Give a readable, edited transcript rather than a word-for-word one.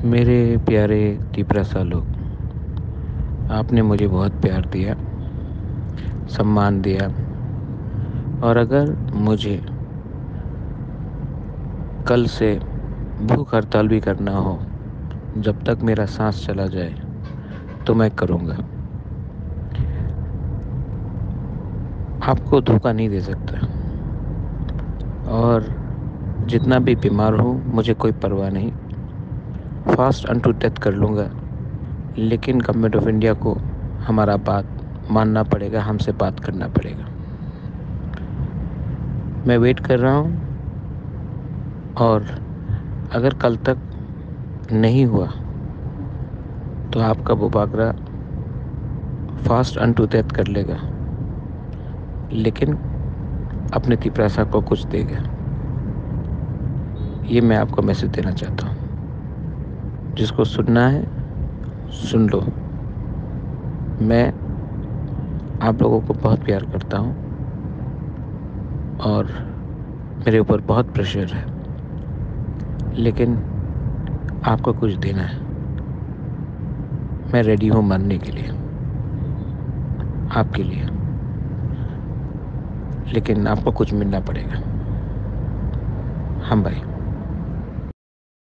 मेरे प्यारे तिपरासा लोग, आपने मुझे बहुत प्यार दिया, सम्मान दिया। और अगर मुझे कल से भूख हड़ताल भी करना हो, जब तक मेरा सांस चला जाए, तो मैं करूँगा। आपको धोखा नहीं दे सकता। और जितना भी बीमार हूँ, मुझे कोई परवाह नहीं। फास्ट अनटू डेथ कर लूँगा, लेकिन गवर्नमेंट ऑफ इंडिया को हमारा बात मानना पड़ेगा, हमसे बात करना पड़ेगा। मैं वेट कर रहा हूँ, और अगर कल तक नहीं हुआ तो आपका बुबागरा फास्ट अनटू डेथ कर लेगा, लेकिन अपने तिपरासा को कुछ देगा। ये मैं आपको मैसेज देना चाहता हूँ। जिसको सुनना है सुन लो। मैं आप लोगों को बहुत प्यार करता हूँ, और मेरे ऊपर बहुत प्रेशर है, लेकिन आपको कुछ देना है। मैं रेडी हूँ मरने के लिए, आपके लिए, लेकिन आपको कुछ मिलना पड़ेगा। हम भाई।